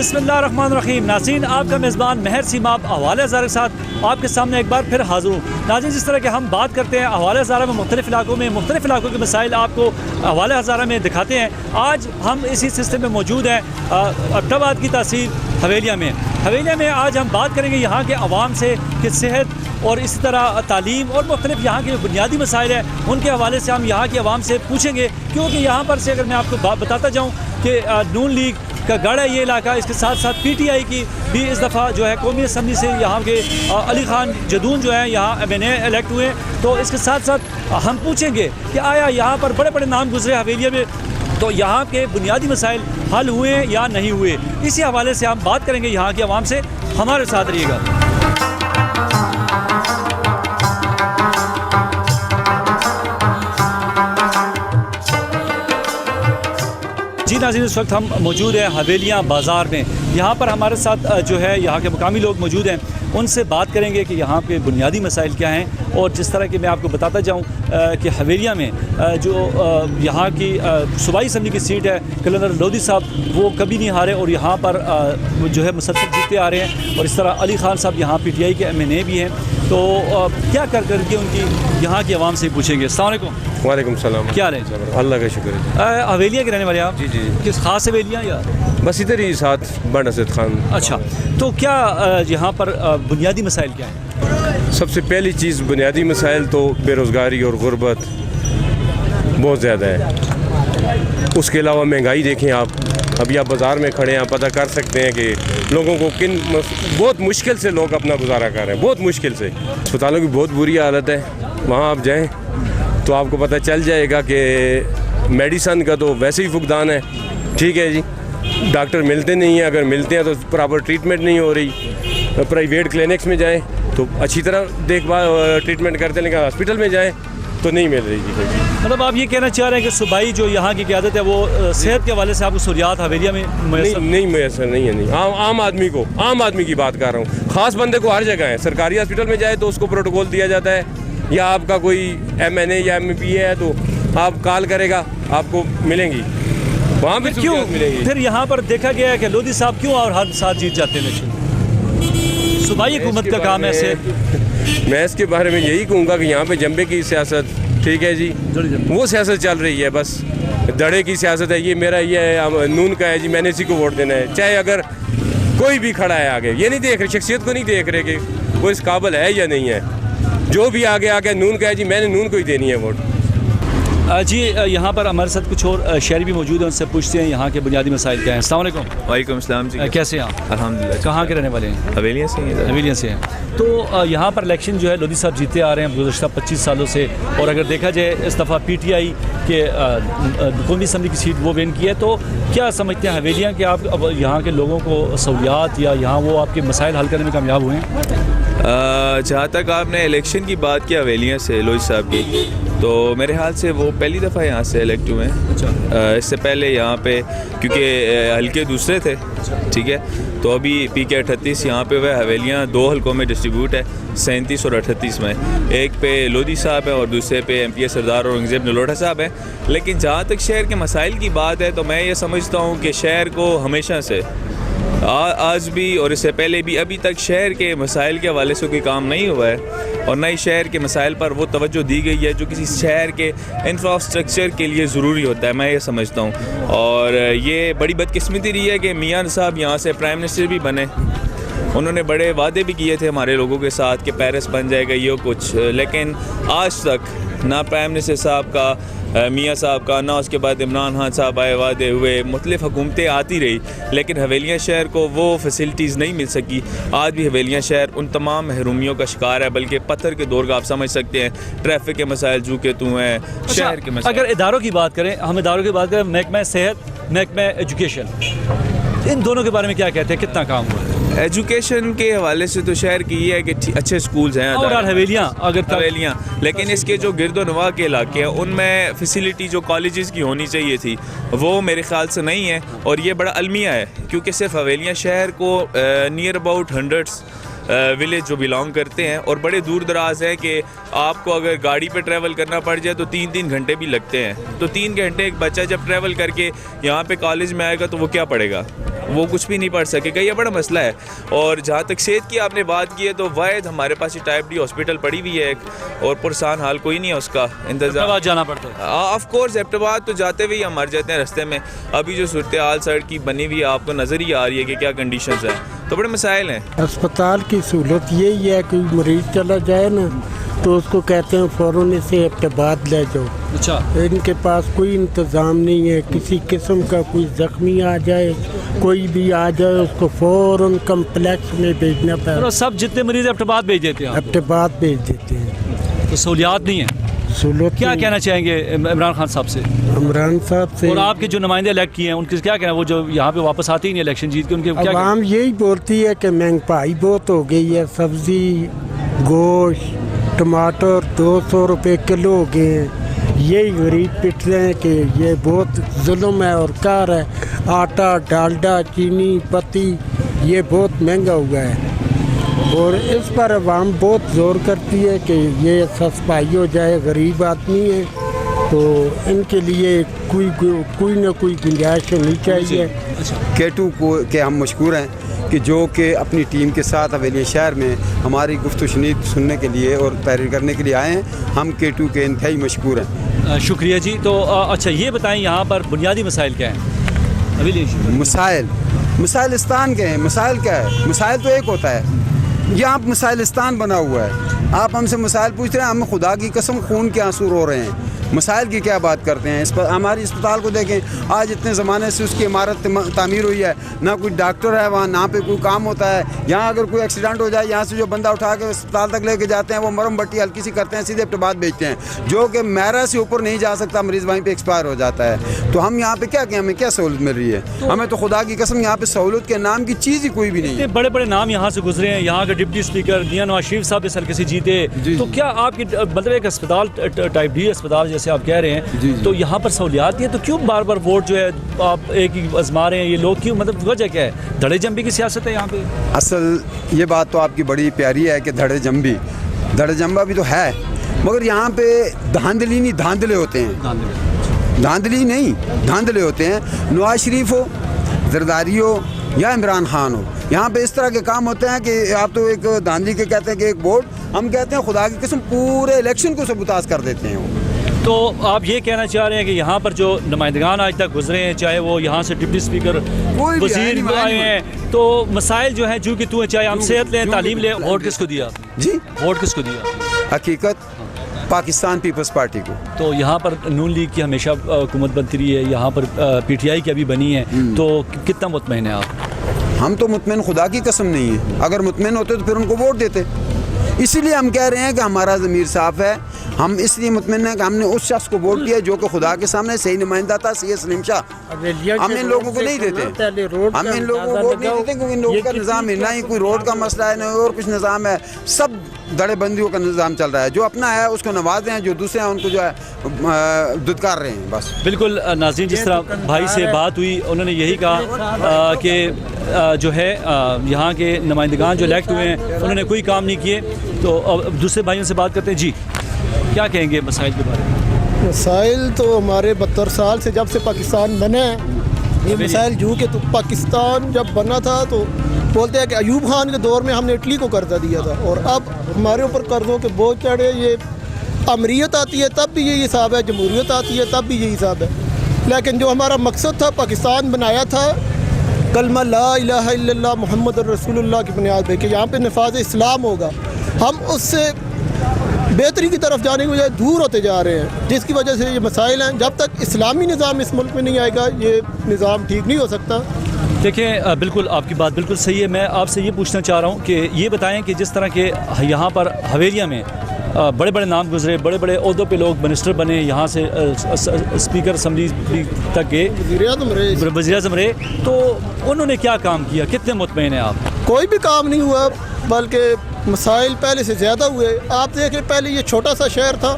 बिस्मिल्लाहिर्रहमानिर्रहीम। नाज़रीन, आपका मेज़बान महर सीमाब हवाले हज़ारा के साथ आपके सामने एक बार फिर हाज़िर हूँ। नाज़रीन, जिस तरह के हम बात करते हैं हवाले हज़ारा में मुख्तलिफ़ इलाकों के मसाइल आपको हवाले हज़ारा में दिखाते हैं। आज हम इसी सिलसिले में मौजूद हैं अब्टाबाद की तहसील हवेलिया में आज हम बात करेंगे यहाँ के अवाम से कि सेहत और इसी तरह तालीम और मुख्तलिफ यहाँ के जो बुनियादी मसाइल हैं उनके हवाले से हम यहाँ के अवाम से पूछेंगे। क्योंकि यहाँ पर से अगर मैं आपको बताता जाऊँ कि नून लीग का गढ़ है ये इलाका, इसके साथ साथ PTI की भी इस दफ़ा जो है कौमी असम्बली से यहाँ के अली खान जदून जो है यहाँ MNA इलेक्ट हुए। तो इसके साथ साथ हम पूछेंगे कि आया यहाँ पर बड़े बड़े नाम गुजरे हवेलिया में, तो यहाँ के बुनियादी मसाइल हल हुए या नहीं हुए, इसी हवाले से हम बात करेंगे यहाँ के अवाम से। हमारे साथ रहिएगा। जी नाज़रीन, इस वक्त हम मौजूद हैं हवेलियाँ बाज़ार में। यहाँ पर हमारे साथ जो है यहाँ के मुकामी लोग मौजूद हैं, उनसे बात करेंगे कि यहाँ पे बुनियादी मसाइल क्या हैं। और जिस तरह कि मैं आपको बताता जाऊँ कि हवेलिया में जो यहाँ की सूबाई असम्बली की सीट है, कलंदर लोधी साहब वो कभी नहीं हारे और यहाँ पर जो है मुसलसल जीतते आ रहे हैं। और इस तरह अली खान साहब यहाँ PTI के MNA भी हैं। तो क्या करके उनकी यहाँ की आवाम से पूछेंगे। अस्सलाम वालेकुम। वालेकुम सलाम। क्या है? अल्लाह का शुक्र है। हवेलिया के रहने वाले आप? जी। किस खास हवेलियाँ या बस इधर ही साथ बड़ असद खान। अच्छा, तो क्या यहाँ पर बुनियादी मसाइल क्या हैं? सबसे पहली चीज़ बुनियादी मसाइल तो बेरोज़गारी और गुर्बत बहुत ज़्यादा है। उसके अलावा महंगाई देखें आप, अभी आप बाज़ार में खड़े हैं, आप पता कर सकते हैं कि लोगों को बहुत मुश्किल से लोग अपना गुजारा कर रहे हैं, बहुत मुश्किल से। अस्पतालों की बहुत बुरी हालत है। वहाँ आप जाएं तो आपको पता चल जाएगा कि मेडिसन का तो वैसे ही फुकदान है, ठीक है जी। डॉक्टर मिलते नहीं हैं, अगर मिलते हैं तो प्रॉपर ट्रीटमेंट नहीं हो रही। प्राइवेट क्लिनिक्स में जाएं तो अच्छी तरह देखभाल ट्रीटमेंट करते हैं, लेकिन हॉस्पिटल में जाएं तो नहीं मिल रही जी। मतलब आप ये कहना चाह रहे हैं कि सूबाई जो यहाँ की क़यादत है वो सेहत के हवाले से आपको सहूलियात हवेलिया में नहीं मैसर नहीं है। नहीं, आम आदमी की बात कर रहा हूँ। ख़ास बंदे को हर जगह है। सरकारी हॉस्पिटल में जाए तो उसको प्रोटोकॉल दिया जाता है, या आपका कोई MNA या MP है तो आप कॉल करेगा, आपको मिलेंगी, वहाँ भी क्यों मिलेगी। फिर यहाँ पर देखा गया है कि लोधी साहब क्यों और हर साथ जीत जाते हैं इलेक्शन? सूबाई हुकूमत का काम है ऐसे। मैं इसके बारे में यही कहूँगा कि यहाँ पे जंबे की सियासत, ठीक है जी, वो सियासत चल रही है, बस दड़े की सियासत है। ये मेरा ये है, नून का है जी, मैंने इसी को वोट देना है, चाहे अगर कोई भी खड़ा है आगे। ये नहीं देख रहे, शख्सियत को नहीं देख रहे कि वो इस काबिल है या नहीं है। जो भी आगे आके नून का है जी, मैंने नून को ही देनी है वोट। जी, यहाँ पर हमारे साथ कुछ और शहरी भी मौजूद हैं, उनसे पूछते हैं यहाँ के बुनियादी मसाइल क्या हैं। अस्सलाम वालेकुम। वालेकुम अस्सलाम जी। कैसे हैं आप? अल्हम्दुलिल्लाह। कहाँ के रहने वाले हैं? हवेलिया से हैं। हवेलिया से हैं। तो यहाँ पर इलेक्शन जो है लोधी साहब जीते आ रहे हैं गुज़श्ता 25 सालों से, और अगर देखा जाए इस दफ़ा PTI के कौमी असम्बली की सीट वो विन की है। तो क्या समझते हैं हवेलियाँ कि आप अब यहाँ के लोगों को सहूलियात या यहाँ वो आपके मसाइल हल करने में कामयाब हुए हैं? जहाँ तक आपने इलेक्शन की बात की हवेलिया से लोधी साहब की, तो मेरे ख्याल से वो पहली दफ़ा यहाँ से इलेक्ट हुए हैं। अच्छा। इससे पहले यहाँ पे क्योंकि हल्के दूसरे थे, ठीक है, तो अभी PK 38 यहाँ पे वह हवेलियाँ 2 हल्कों में डिस्ट्रीब्यूट है, 37 और 38 में। एक पे लोधी साहब है और दूसरे पे MPA सरदार औरंगज़ेब नलोटा साहब है। लेकिन जहाँ तक शहर के मसाइल की बात है तो मैं ये समझता हूँ कि शहर को हमेशा से आज भी और इससे पहले भी अभी तक शहर के मसाइल के हवाले से कोई काम नहीं हुआ है, और न ही शहर के मसाइल पर वो तवज्जो दी गई है जो किसी शहर के इंफ्रास्ट्रक्चर के लिए ज़रूरी होता है, मैं ये समझता हूँ। और ये बड़ी बदकिस्मती रही है कि मियां साहब यहाँ से प्राइम मिनिस्टर भी बने। उन्होंने बड़े वादे भी किए थे हमारे लोगों के साथ कि पेरिस बन जाएगा ये कुछ, लेकिन आज तक ना प्राइम मिनिस्टर साहब का, मियां साहब का, ना उसके बाद इमरान खान साहब आए, वादे हुए, मुख्तलिफ हुकूमतें आती रही, लेकिन हवेलियाँ शहर को वो फैसिलिटीज़ नहीं मिल सकी। आज भी हवेलियाँ शहर उन तमाम महरूमियों का शिकार है, बल्कि पत्थर के दौर का आप समझ सकते हैं। ट्रैफिक के मसाइल जू के तू हैं, शहर के मसाइल। अगर इदारों की बात करें, हम इदारों की बात करें, महकमा सेहत, महकमा एजुकेशन, इन दोनों के बारे में क्या कहते हैं, कितना काम हुआ? एजुकेशन के हवाले से तो शहर की ये है कि अच्छे स्कूल्स हैं और हवेलियाँ, अगर हवेलियाँ, लेकिन इसके जो गिरदोनवा के इलाके हैं उनमें फैसिलिटी जो कॉलेजेस की होनी चाहिए थी वो मेरे ख्याल से नहीं है। और ये बड़ा अलमिया है, क्योंकि सिर्फ हवेलियाँ शहर को नियर अबाउट 100 ولیج جو بلانگ کرتے ہیں اور بڑے دور دراز ہیں کہ آپ کو اگر گاڑی پہ ٹریول کرنا پڑ جائے تو 3 گھنٹے بھی لگتے ہیں. تو 3 گھنٹے ایک بچہ جب ٹریول کر کے یہاں پہ کالج میں آئے گا تو وہ کیا پڑھے گا؟ وہ کچھ بھی نہیں پڑھ سکے گا. یہ بڑا مسئلہ ہے. اور جہاں تک صحت کی آپ نے بات کی ہے تو واحد ہمارے پاس یہ ٹائپ ڈی ہاسپٹل پڑی ہوئی ہے ایک, اور پرسان حال کوئی نہیں ہے اس کا انتظام. جانا پڑتا ہے آف کورس ایبٹ آباد تو جاتے ہوئے ہم مر جاتے ہیں رستے میں. ابھی جو صورتحال سڑک کی بنی ہوئی ہے آپ کو نظر ہی آ رہی ہے کہ کیا کنڈیشنز ہیں. تو بڑے مسائل ہیں. اسپتال کی سہولت یہی ہے کہ مریض چلا جائے نا تو اس کو کہتے ہیں فوراً اسے ایبٹ آباد لے جاؤ. اچھا, ان کے پاس کوئی انتظام نہیں ہے. کسی قسم کا کوئی زخمی آ جائے, کوئی بھی آ جائے, اس کو فوراً کمپلیکس میں بھیجنا پڑتا. سب جتنے مریض ایبٹ آباد بھیج دیتے ہیں, ایبٹ آباد بھیج دیتے ہیں. تو سہولیات نہیں ہیں. سہولت کیا کہنا چاہیں گے عمران خان صاحب سے؟ عمران صاحب سے اور آپ کے جو نمائندے الیکٹ کیے ہیں ان کے کیا کہنا ہے؟ وہ جو یہاں پہ واپس آتے ہی نہیں الیکشن جیت کے, ان کے کیا کہنا؟ عوام یہی بولتی ہے کہ مہنگائی بہت ہو گئی ہے. سبزی, گوشت, ٹماٹر 200 روپے کلو ہو گئے ہیں. یہی غریب پٹ رہے ہیں کہ یہ بہت ظلم ہے اور کار ہے. آٹا, ڈالڈا, چینی, پتی یہ بہت مہنگا ہوا ہے اور اس پر عوام بہت زور کرتی ہے کہ یہ سسپائی ہو جائے. غریب آدمی ہے تو ان کے لیے کوئی نہ کوئی گنجائش ہونی چاہیے. K2 کو کہ ہم مشکور ہیں کہ جو کہ اپنی ٹیم کے ساتھ حویلی شہر میں ہماری گفت و شنید سننے کے لیے اور تحریر کرنے کے لیے آئے ہیں. ہم K2 کے انتہائی مشکور ہیں. شکریہ جی. تو اچھا یہ بتائیں یہاں پر بنیادی مسائل کیا ہیں؟ حویلی مسائلستان کے ہیں. مسائل کیا ہے؟ مسائل تو ایک ہوتا ہے. یہاں مسائلستان بنا ہوا ہے. آپ ہم سے مسائل پوچھ رہے ہیں, ہم خدا کی قسم خون کے آنسو رو رہے ہیں. مسائل کی کیا بات کرتے ہیں؟ ہماری اسپتال کو دیکھیں, آج اتنے زمانے سے اس کی عمارت تعمیر ہوئی ہے, نہ کوئی ڈاکٹر ہے وہاں, نہ پہ کوئی کام ہوتا ہے. یہاں اگر کوئی ایکسیڈنٹ ہو جائے, یہاں سے جو بندہ اٹھا کے اسپتال تک لے کے جاتے ہیں وہ مرم بٹی ہلکی سی کرتے ہیں, سیدھے ایبٹ آباد بھیجتے ہیں, جو کہ میرا سے اوپر نہیں جا سکتا. مریض وہیں پہ ایکسپائر ہو جاتا ہے. تو ہم یہاں پہ کیا کہ ہمیں کیا سہولت مل رہی ہے؟ ہمیں تو خدا کی قسم یہاں پہ سہولت کے نام کی چیز ہی کوئی بھی نہیں ہے. بڑے بڑے نام یہاں سے گزرے ہیں. یہاں کے ڈپٹی اسپیکر میاں نواز شریف صاحب اس حلقے سے جیتے. تو کیا آپ کی مطلب ایک اسپتال ٹائپ ڈی اسپتال جیسے آپ کہہ رہے ہیں تو یہاں پر سہولیات نہیں ہے, تو کیوں بار بار ووٹ جو ہے آپ ایک ہی آزما رہے ہیں یہ لوگ؟ کیوں, مطلب وجہ کیا ہے؟ دھڑے جنبی کی سیاست ہے یہاں پہ؟ اصل یہ بات تو آپ کی بڑی پیاری ہے کہ دھڑے جنبا بھی تو ہے, مگر یہاں پہ دھاندلی نہیں دھاندلے ہوتے ہیں. دھاندلی نہیں دھاندلے ہوتے ہیں. نواز شریف ہو, زرداری ہو یا عمران خان ہو, یہاں پہ اس طرح کے کام ہوتے ہیں کہ آپ تو ایک دھاندلی کے کہتے ہیں کہ ایک ووٹ, ہم کہتے ہیں خدا کی قسم پورے الیکشن کو سبوتاژ کر دیتے ہیں. تو آپ یہ کہنا چاہ رہے ہیں کہ یہاں پر جو نمائندگان آج تک گزرے ہیں, چاہے وہ یہاں سے ڈپٹی اسپیکر, وزیر آئے ہیں, تو مسائل جو ہیں جو کہ تو چاہے ہم صحت لیں, تعلیم لیں, ووٹ کس کو دیا؟ جی ووٹ کس کو دیا؟ حقیقت پاکستان پیپلز پارٹی کو. تو یہاں پر نون لیگ کی ہمیشہ حکومت بنتی رہی ہے, یہاں پر پی ٹی آئی کی ابھی بنی ہے, تو کتنا مطمئن ہیں آپ؟ ہم تو مطمئن خدا کی قسم نہیں ہیں. اگر مطمئن ہوتے تو پھر ان کو ووٹ دیتے. اسی لیے ہم کہہ رہے ہیں کہ ہمارا ضمیر صاف ہے. ہم اس لیے مطمئن ہیں کہ ہم نے اس شخص کو ووٹ دیا جو کہ خدا کے سامنے صحیح نمائندہ تھا, سی ایس سلیم شاہ. ہم ان لوگوں کو نہیں دیتے, ہم ان لوگوں کو ووٹ نہیں دیتے کیونکہ ان لوگوں کا نظام ہے, نہ ہی کوئی روڈ کا مسئلہ ہے, نہ اور کچھ نظام ہے. سب دڑے بندیوں کا نظام چل رہا ہے. جو اپنا ہے اس کو نوازیں, جو دوسرے ہیں ان کو جو ہے دھتکار رہے ہیں بس. بالکل ناظرین, جس طرح بھائی سے بات ہوئی انہوں نے یہی کہا کہ جو ہے یہاں کے نمائندگان جو الیکٹ ہوئے ہیں انہوں نے کوئی کام نہیں کیے. تو اب دوسرے بھائیوں سے بات کرتے ہیں. جی کیا کہیں گے مسائل کے بارے میں؟ مسائل تو ہمارے 72 سال سے جب سے پاکستان بنا ہے یہ مسائل جو کہ تو پاکستان جب بنا تھا تو بولتے ہیں کہ ایوب خان کے دور میں ہم نے اٹلی کو قرضہ دیا تھا, اور اب ہمارے اوپر قرضوں کے بوجھ چڑھے. یہ امریت آتی ہے تب بھی یہی حساب ہے, جمہوریت آتی ہے تب بھی یہی حساب ہے. لیکن جو ہمارا مقصد تھا, پاکستان بنایا تھا کلمہ لا الہ الا اللہ محمد الرسول اللہ کی بنیاد پہ کہ یہاں پہ نفاذ اسلام ہوگا. ہم اس سے بہتری کی طرف جانے کی بجائے دور ہوتے جا رہے ہیں, جس کی وجہ سے یہ مسائل ہیں. جب تک اسلامی نظام اس ملک میں نہیں آئے گا یہ نظام ٹھیک نہیں ہو سکتا. دیکھیں بالکل آپ کی بات بالکل صحیح ہے. میں آپ سے یہ پوچھنا چاہ رہا ہوں کہ یہ بتائیں کہ جس طرح کے یہاں پر حویلیہ میں بڑے بڑے نام گزرے, بڑے بڑے عہدوں پہ لوگ منسٹر بنے, یہاں سے اسپیکر اسمبلی تک گئے, وزیر اعظم رہے, تو انہوں نے کیا کام کیا؟ کتنے مطمئن ہیں آپ؟ کوئی بھی کام نہیں ہوا, بلکہ مسائل پہلے سے زیادہ ہوئے. آپ دیکھ لیں پہلے یہ چھوٹا سا شہر تھا,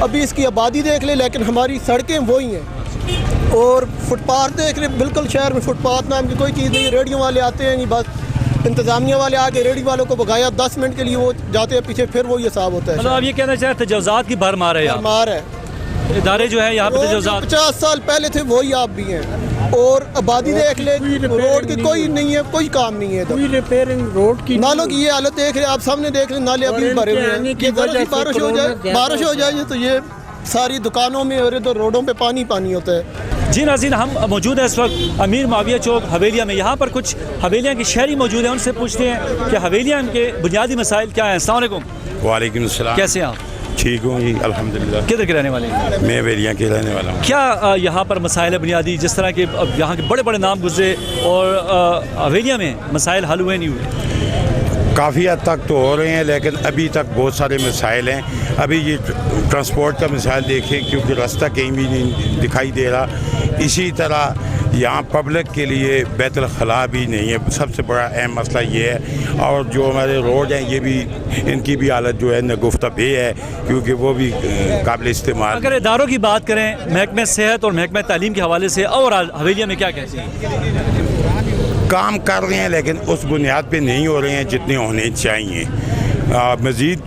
ابھی اس کی آبادی دیکھ لیں, لیکن ہماری سڑکیں وہی ہیں. اور فٹ پاتھ دیکھ لیں, بالکل شہر میں فٹ پاتھ نام کی کوئی چیز نہیں. ریڈیو والے آتے ہیں نہیں, بس इंतज़ामिया वाले आके रेडी वालों को भगाया, 10 मिनट के लिए वो जाते हैं पीछे, फिर वही हिसाब होता है। मतलब आप ये कहना चाहें तजावुज़ात की भरमार है यहाँ, मार है, इदारे जो है यहाँ पे तजावुज़ात 50 साल पहले थे वही आप भी हैं, और आबादी देख ले, रोड की कोई नहीं है, कोई काम नहीं है, कोई रिपेयरिंग रोड की नालों की ये हालत देख रहे हैं आप, सामने देख रहे नाले अभी भरे हुए हैं। की वजह से बारिश हो जाए तो ये सारी दुकानों में और इधर रोडों पे पानी पानी होता है। जी नाज़रीन, हम मौजूद हैं इस वक्त अमीर माविया चौक हवेलिया में। यहाँ पर कुछ हवेलियाँ के शहरी मौजूद हैं, उनसे पूछते हैं कि हवेलियाँ के बुनियादी मसाइल क्या हैं। अस्सलाम वालेकुम। वालेकुम सलाम। कैसे हैं आप? ठीक हूँ जी, अल्हम्दुलिल्लाह। किधर के रहने वाले हैं? मैं हवेलियाँ के रहने वाला हूँ। क्या यहाँ पर मसाइल है बुनियादी, जिस तरह के अब यहाँ के बड़े बड़े नाम गुजरे और हवेलिया में मसाइल हल हुए नहीं हुए? काफ़ी हद तक तो हो रहे हैं, लेकिन अभी तक बहुत सारे मसाइल हैं। अभी ये ट्रांसपोर्ट का मसाइल देखें, क्योंकि रास्ता कहीं भी नहीं दिखाई दे रहा। इसी तरह यहाँ पब्लिक के लिए बैतुल खला भी नहीं है, सबसे बड़ा अहम मसला ये है। और जो हमारे रोड हैं ये भी, इनकी भी हालत जो है नगुफ्ता बे है, क्योंकि वो भी काबिल इस्तेमाल। अगर इदारों की बात करें, महकमे सेहत और महकमे तालीम के हवाले से ओवरऑल हवेलिया में क्या कहते हैं? काम कर रहे हैं, लेकिन उस बुनियाद पे नहीं हो रहे हैं जितने होने चाहिए। मज़ीद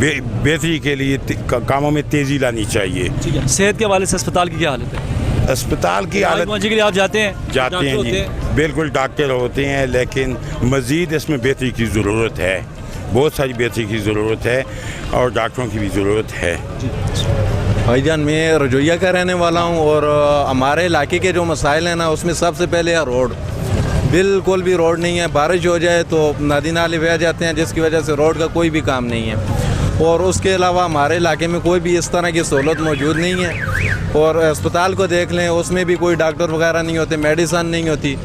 बेहतरी के लिए कामों में तेज़ी लानी चाहिए। ठीक है, सेहत के हवाले से अस्पताल की क्या हालत है? अस्पताल की हालत पहुँचने के लिए आप जाते हैं? जाते हैं डॉक्टर जी, होते हैं? बिल्कुल डॉक्टर होते हैं, लेकिन मज़ीद इसमें बेहतरी की ज़रूरत है। बहुत सारी बेहतरी की ज़रूरत है और डॉक्टरों की भी ज़रूरत है। भाईजान, मैं रजोइया का रहने वाला हूँ, और हमारे इलाके के जो मसाइल हैं ना, उसमें सबसे पहले है रोड। बिल्कुल भी रोड नहीं है, बारिश हो जाए तो नदी नाले बह जाते हैं, जिसकी वजह से रोड का कोई भी काम नहीं है। और उसके अलावा हमारे इलाके में कोई भी इस तरह की सहूलत मौजूद नहीं है। और अस्पताल को देख लें, उसमें भी कोई डॉक्टर वगैरह नहीं होते, मेडिसन नहीं होती,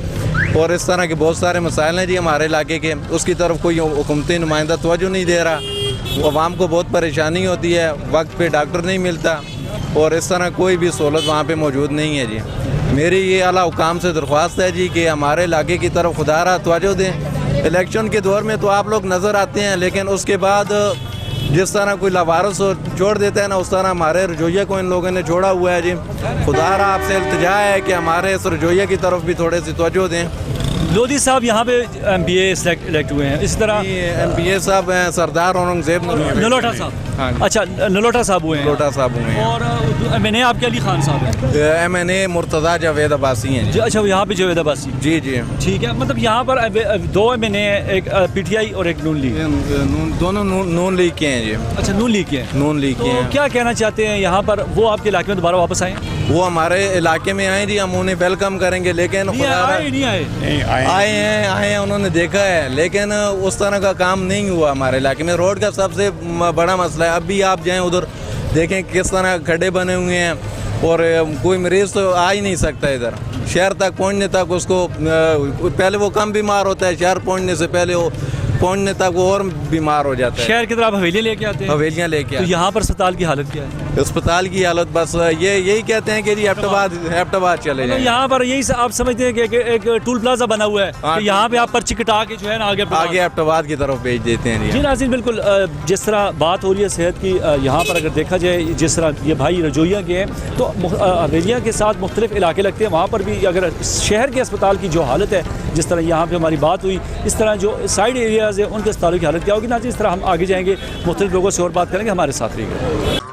और इस तरह के बहुत सारे मसाइल हैं जी हमारे इलाके के। उसकी तरफ कोई हुकूमती नुमाइंदा तवज्जो नहीं दे रहा। आवाम को बहुत परेशानी होती है, वक्त पे डॉक्टर नहीं मिलता, और इस तरह कोई भी सहूलत वहाँ पे मौजूद नहीं है जी। मेरी ये आला हुकाम से दरख्वास्त है जी कि हमारे इलाके की तरफ खुदारा तवज्जो दें। इलेक्शन के दौर में तो आप लोग नज़र आते हैं, लेकिन उसके बाद जिस तरह कोई लवारस छोड़ देता है ना, उस तरह हमारे रजोइया को इन लोगों ने छोड़ा हुआ है जी। खुदारा आपसे इल्तिजा है कि हमारे इस रजोइया की तरफ भी थोड़े सी तवज्जो दें। लोधी साहब यहाँ पे MPA इलेक्ट हुए हैं, इसी तरह MPA साहब हैं सरदार औरंगजेब नलोटा साहब। हाँ जी। अच्छा, नलोटा साहब हुए हैं। नलोटा साहब हुए हैं। और MNA आपके अली खान साहब हैं। MNA मुर्तज़ा जावेद अब्बासी हैं जी। अच्छा, यहाँ पे जावेद अब्बासी। जी जी, ठीक है, मतलब यहाँ पर 2 MNA हैं, एक PTI और एक नून लीग। दोनों नून लीग के हैं जी। अच्छा, नून लीग के हैं। नून लीग के तो हैं। क्या कहना चाहते हैं यहाँ पर, वो आपके इलाके में दोबारा वापस आए? वो हमारे इलाके में आए जी, हम उन्हें वेलकम करेंगे, लेकिन नहीं आए हैं, उन्होंने देखा है, लेकिन उस तरह का काम नहीं हुआ हमारे इलाके में। रोड का सबसे बड़ा मसला है। अब भी आप जाएं उधर देखें किस तरह खड्डे बने हुए हैं, और कोई मरीज़ तो आ ही नहीं सकता इधर। शहर तक पहुंचने तक उसको पहले वो कम बीमार होता है, शहर पहुंचने से पहले वो पहुंचने तक वो और बीमार हो जाता है। शहर की तरफ आप हवेलियाँ लेके आते हैं? हवेलियाँ लेके तो यहाँ पर अस्पताल की हालत क्या है? अस्पताल की हालत बस यही कहते हैं कि जी एबटाबाद चले जाएं। यहाँ पर यही आप समझते हैं कि एक टूल प्लाजा बना हुआ है, तो यहाँ पे आप पर्ची कटा के जो है ना आगे एबटाबाद की तरफ भेज देते हैं जी। नाज़रीन, बिल्कुल जिस तरह बात हो रही है सेहत की, यहाँ पर अगर देखा जाए, जिस तरह ये भाई रजोइया के हैं, तो हवेलियाँ के साथ मुख्तलिफ इलाके लगते हैं, वहाँ पर भी अगर शहर के अस्पताल की जो हालत है, जिस तरह यहाँ पे हमारी बात हुई, इस तरह जो साइड एरियाज़ है उनके अस्पतालों की हालत क्या होगी। नाज़रीन, इस तरह हम आगे जाएंगे, मुख्तलिफ लोगों से और बात करेंगे, हमारे साथ रहिएगा।